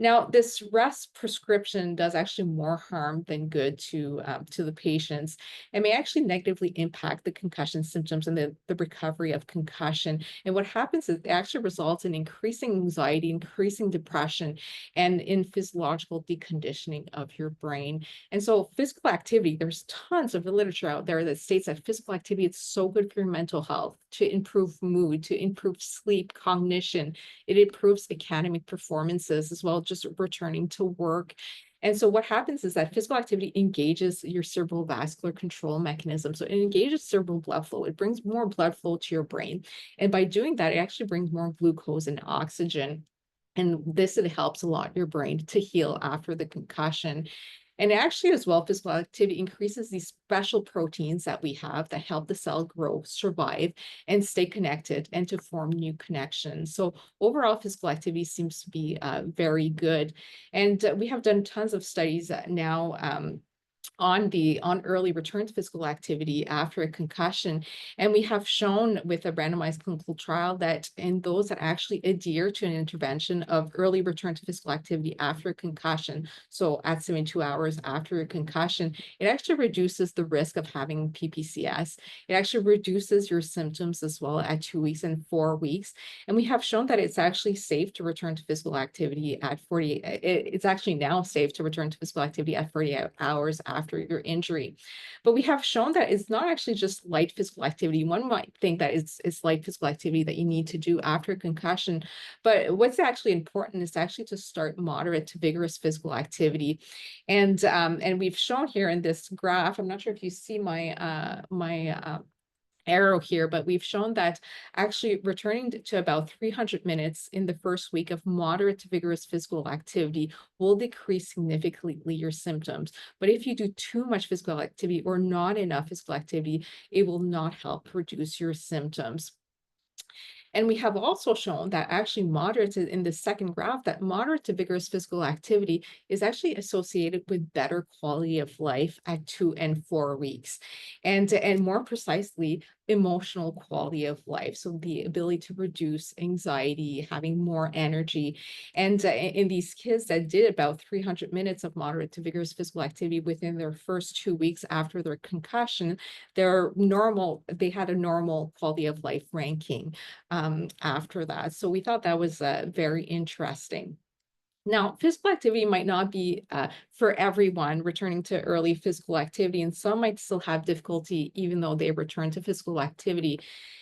Now, this rest prescription does actually more harm than good to the patients, and may actually negatively impact the concussion symptoms and the recovery of concussion. And what happens is it actually results in increasing anxiety, increasing depression, and in physiological deconditioning of your brain. And so physical activity, there's tons of literature out there that states that physical activity is so good for your mental health, to improve mood, to improve sleep, cognition. It improves academic performances as well, just returning to work. And so what happens is that physical activity engages your cerebral vascular control mechanism. So it engages cerebral blood flow. It brings more blood flow to your brain. And by doing that, it actually brings more glucose and oxygen. And this, it helps a lot your brain to heal after the concussion. And actually as well, physical activity increases these special proteins that we have that help the cell grow, survive, and stay connected and to form new connections. So overall, physical activity seems to be very good. And we have done tons of studies now on early return to physical activity after a concussion. And we have shown with a randomized clinical trial that in those that actually adhere to an intervention of early return to physical activity after a concussion, so at 72 hours after a concussion, it actually reduces the risk of having PPCS. It actually reduces your symptoms as well at 2 weeks and 4 weeks. And we have shown that it's actually safe to return to physical activity at 48. It's actually now safe to return to physical activity at 48 hours after your injury. But we have shown that it's not actually just light physical activity. One might think that it's light physical activity that you need to do after a concussion. But what's actually important is actually to start moderate to vigorous physical activity. And we've shown here in this graph, I'm not sure if you see my arrow here, but we've shown that actually returning to about 300 minutes in the first week of moderate to vigorous physical activity will decrease significantly your symptoms. But if you do too much physical activity or not enough physical activity, it will not help reduce your symptoms. And we have also shown that actually in the second graph, that moderate to vigorous physical activity is actually associated with better quality of life at 2 and 4 weeks. And more precisely, emotional quality of life. So the ability to reduce anxiety, having more energy. And in these kids that did about 300 minutes of moderate to vigorous physical activity within their first 2 weeks after their concussion, they had a normal quality of life ranking after that. So we thought that was very interesting. Now, physical activity might not be for everyone returning to early physical activity, and some might still have difficulty even though they return to physical activity.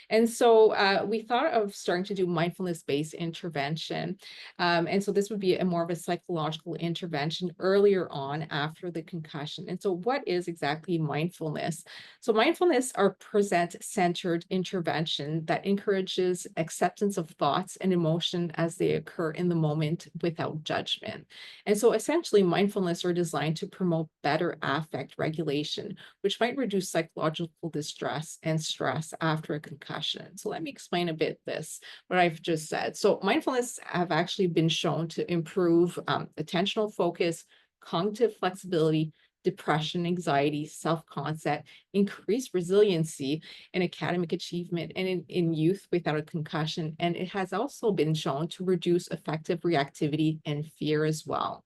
And so we thought of starting to do mindfulness-based intervention. And so this would be more of a psychological intervention earlier on after the concussion. And so what is exactly mindfulness? So mindfulness are present-centered intervention that encourages acceptance of thoughts and emotion as they occur in the moment without judgment. And so essentially mindfulness are designed to promote better affect regulation, which might reduce psychological distress and stress after a concussion. So let me explain a bit what I've just said. So mindfulness have actually been shown to improve attentional focus, cognitive flexibility, depression, anxiety, self-concept, increase resiliency and academic achievement, and in youth without a concussion. And it has also been shown to reduce affective reactivity and fear as well.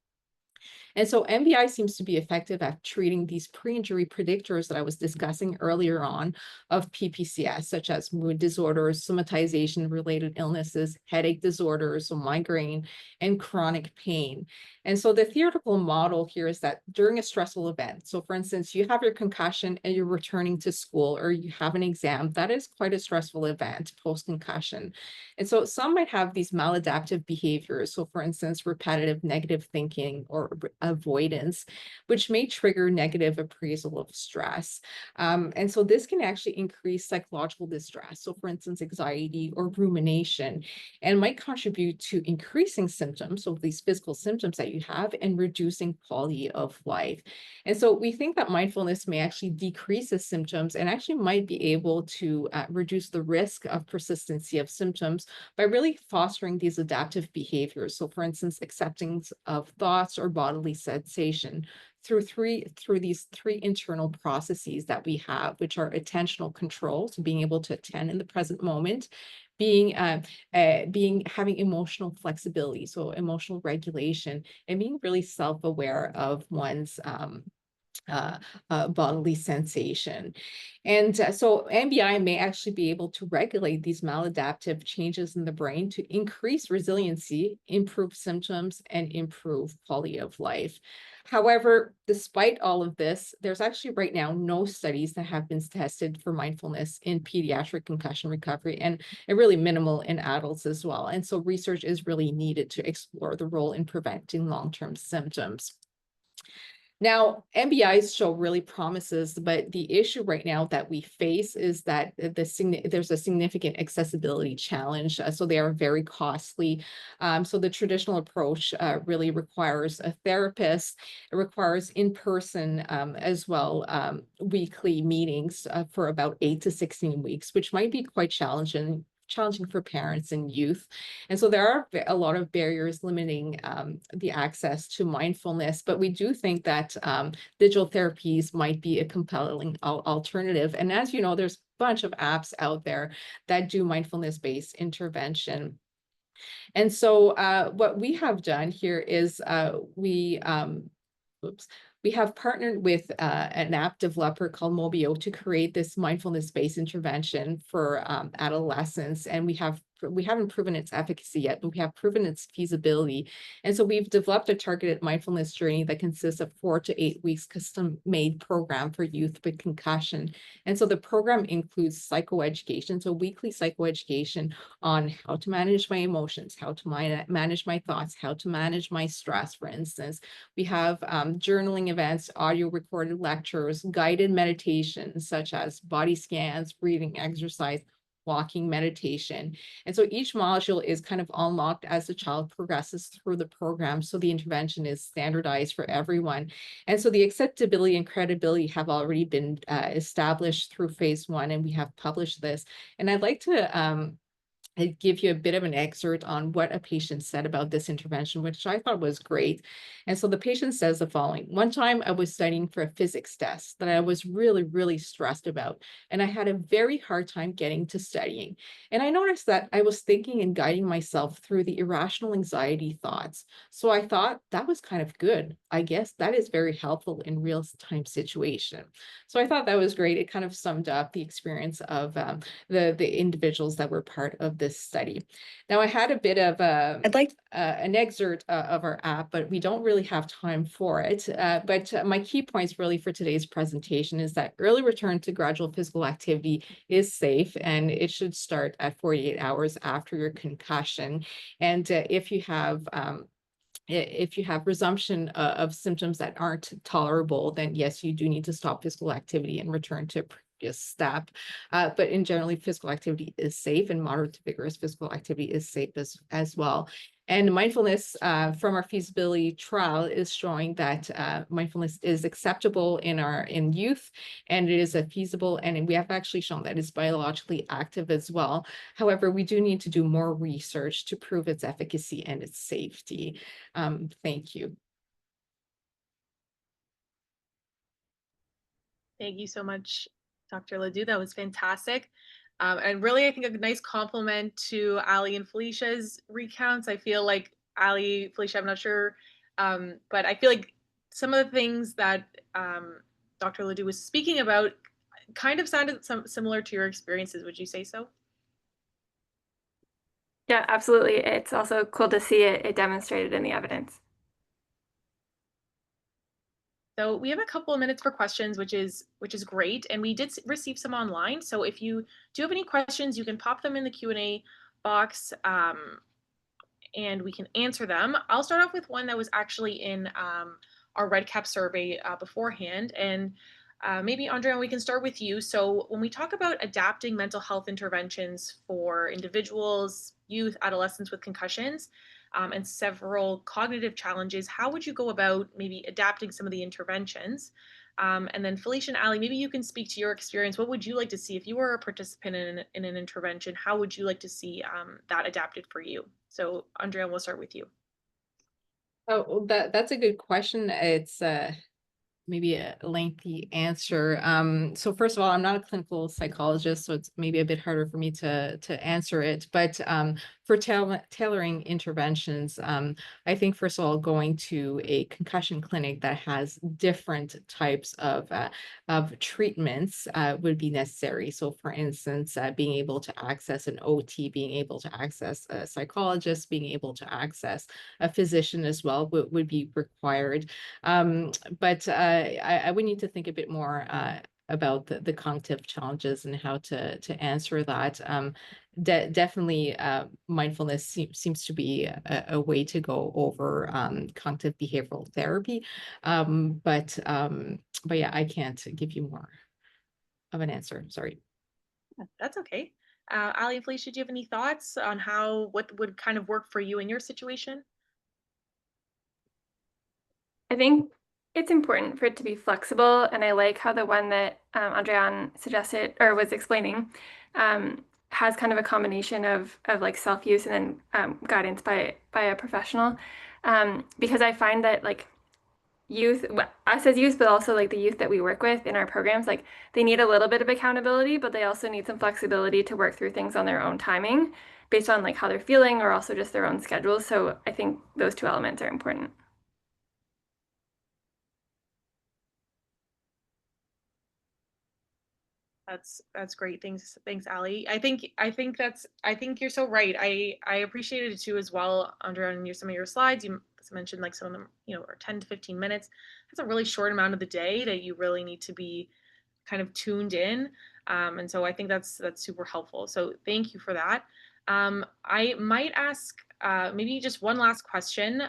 And so MBI seems to be effective at treating these pre-injury predictors that I was discussing earlier on of PPCS, such as mood disorders, somatization-related illnesses, headache disorders, so migraine, and chronic pain. And so the theoretical model here is that during a stressful event, so for instance, you have your concussion and you're returning to school or you have an exam, that is quite a stressful event post-concussion. And so some might have these maladaptive behaviors. So for instance, repetitive negative thinking or avoidance, which may trigger negative appraisal of stress. And so this can actually increase psychological distress. So for instance, anxiety or rumination, and might contribute to increasing symptoms, so these physical symptoms that you have, and reducing quality of life. And so we think that mindfulness may actually decrease the symptoms and actually might be able to reduce the risk of persistency of symptoms by really fostering these adaptive behaviors. So for instance, acceptance of thoughts or bodily sensation through these three internal processes that we have, which are attentional control, so being able to attend in the present moment, having emotional flexibility, so emotional regulation, and being really self-aware of one's bodily sensation. And so MBI may actually be able to regulate these maladaptive changes in the brain to increase resiliency, improve symptoms, and improve quality of life. However, despite all of this, there's actually right now no studies that have been tested for mindfulness in pediatric concussion recovery, and really minimal in adults as well. And so research is really needed to explore the role in preventing long-term symptoms. Now, MBIs show really promises, but the issue right now that we face is that there's a significant accessibility challenge. So they are very costly. So the traditional approach really requires a therapist. It requires in-person as well, weekly meetings for about 8 to 16 weeks, which might be quite challenging for parents and youth. And so there are a lot of barriers limiting the access to mindfulness, but we do think that digital therapies might be a compelling alternative. And as you know, there's a bunch of apps out there that do mindfulness-based intervention. And so what we have done here is we have partnered with an app developer called Mobio to create this mindfulness-based intervention for adolescents, and we haven't proven its efficacy yet, but we have proven its feasibility. And so we've developed a targeted mindfulness journey that consists of 4 to 8 weeks custom-made program for youth with concussion. And so the program includes psychoeducation, so weekly psychoeducation on how to manage my emotions, how to manage my thoughts, how to manage my stress, for instance. We have journaling events, audio recorded lectures, guided meditations such as body scans, breathing exercise, walking meditation. And so each module is kind of unlocked as the child progresses through the program. So the intervention is standardized for everyone. And so the acceptability and credibility have already been established through phase 1, and we have published this. And I'd like to give you a bit of an excerpt on what a patient said about this intervention, which I thought was great. And so the patient says the following: one time I was studying for a physics test that I was really, really stressed about, and I had a very hard time getting to studying. And I noticed that I was thinking and guiding myself through the irrational anxiety thoughts. So I thought that was kind of good. I guess that is very helpful in real-time situation. So I thought that was great. It kind of summed up the experience of the individuals that were part of this study. Now, I had a bit of an excerpt of our app, but we don't really have time for it. But my key points really for today's presentation is that early return to gradual physical activity is safe, and it should start at 48 hours after your concussion. And if you have resumption of symptoms that aren't tolerable, then yes, you do need to stop physical activity and return to previous step. But in generally, physical activity is safe, and moderate to vigorous physical activity is safe as well. And mindfulness from our feasibility trial is showing that mindfulness is acceptable in youth, and it is feasible, and we have actually shown that it's biologically active as well. However, we do need to do more research to prove its efficacy and its safety. Thank you. Thank you so much, Dr. Ledoux. That was fantastic. And really, I think a nice compliment to Ali and Felicia's recounts. I feel like Ali, Felicia, I'm not sure, but I feel like some of the things that Dr. Ledoux was speaking about kind of sounded similar to your experiences. Would you say so? Yeah, absolutely. It's also cool to see it demonstrated in the evidence. So we have a couple of minutes for questions, which is great, and we did receive some online. So if you do have any questions, you can pop them in the Q&A box, and we can answer them. I'll start off with one that was actually in our REDCap survey beforehand, and maybe Andrea, we can start with you. So when we talk about adapting mental health interventions for individuals, youth, adolescents with concussions, and several cognitive challenges, how would you go about maybe adapting some of the interventions? And then Felicia and Ali, maybe you can speak to your experience. What would you like to see if you were a participant in an intervention? How would you like to see that adapted for you? So Andrea, we'll start with you. Oh, well, that's a good question. It's maybe a lengthy answer. So first of all, I'm not a clinical psychologist, so it's maybe a bit harder for me to answer it. But for tailoring interventions, I think first of all, going to a concussion clinic that has different types of treatments would be necessary. So for instance, being able to access an OT, being able to access a psychologist, being able to access a physician as well would be required. But I would need to think a bit more about the cognitive challenges and how to answer that. Definitely, mindfulness seems to be a way to go over cognitive behavioral therapy. But yeah, I can't give you more of an answer. Sorry. That's okay. Ali and Felicia, do you have any thoughts on what would kind of work for you in your situation? I think it's important for it to be flexible, and I like how the one that Andréane suggested or was explaining has kind of a combination of like self-use and then guidance by a professional, because I find that like youth, us as youth, but also like the youth that we work with in our programs, like they need a little bit of accountability, but they also need some flexibility to work through things on their own timing based on like how they're feeling or also just their own schedules. So I think those two elements are important. That's great. Thanks, Ali. I think you're so right. I appreciated it too as well, Andrea, on some of your slides. You mentioned like some of them, are 10 to 15 minutes. That's a really short amount of the day that you really need to be kind of tuned in. And so I think that's super helpful. So thank you for that. I might ask maybe just one last question.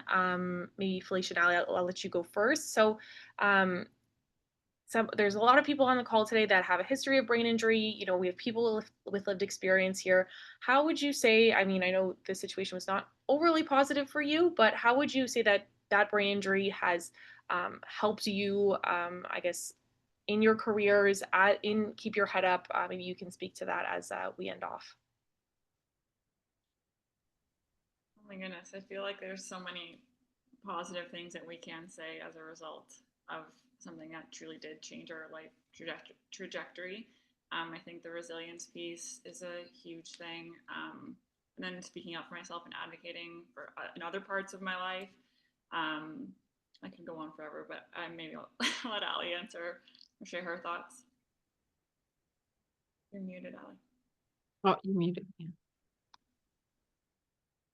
Maybe Felicia and Ali, I'll let you go first. So there's a lot of people on the call today that have a history of brain injury. We have people with lived experience here. How would you say, I mean, I know the situation was not overly positive for you, but how would you say that brain injury has helped you, I guess, in your careers, in keep your head up? Maybe you can speak to that as we end off. Oh my goodness, I feel like there's so many positive things that we can say as a result of something that truly did change our life trajectory. I think the resilience piece is a huge thing. And then speaking up for myself and advocating for in other parts of my life. I could go on forever, but maybe I'll let Ali answer or share her thoughts. You're muted, Ali. Oh, you're muted. Yeah.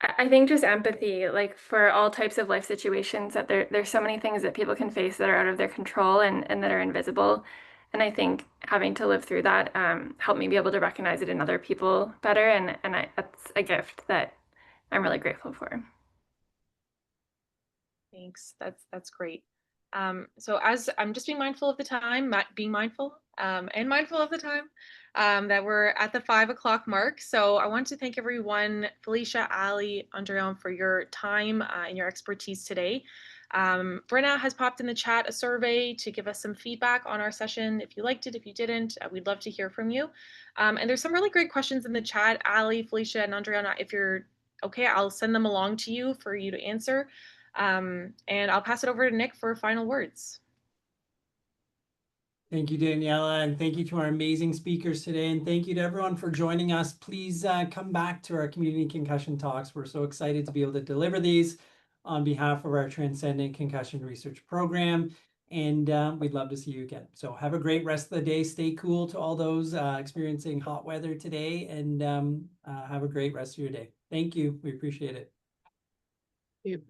I think just empathy, like for all types of life situations, that there's so many things that people can face that are out of their control and that are invisible. And I think having to live through that helped me be able to recognize it in other people better. And that's a gift that I'm really grateful for. Thanks. That's great. So as I'm just being mindful of the time, being mindful and mindful of the time that we're at the 5 o'clock mark. So I want to thank everyone, Felicia, Ali, Andréane, for your time and your expertise today. Brenna has popped in the chat a survey to give us some feedback on our session. If you liked it, if you didn't, we'd love to hear from you. And there's some really great questions in the chat. Ali, Felicia, and Andréane, if you're okay, I'll send them along to you for you to answer. And I'll pass it over to Nick for final words. Thank you, Daniela, and thank you to our amazing speakers today. And thank you to everyone for joining us. Please come back to our Community Concussion Talks. We're so excited to be able to deliver these on behalf of our Transcendent Concussion Research Program. And we'd love to see you again. So have a great rest of the day. Stay cool to all those experiencing hot weather today, and have a great rest of your day. Thank you. We appreciate it. Thank you.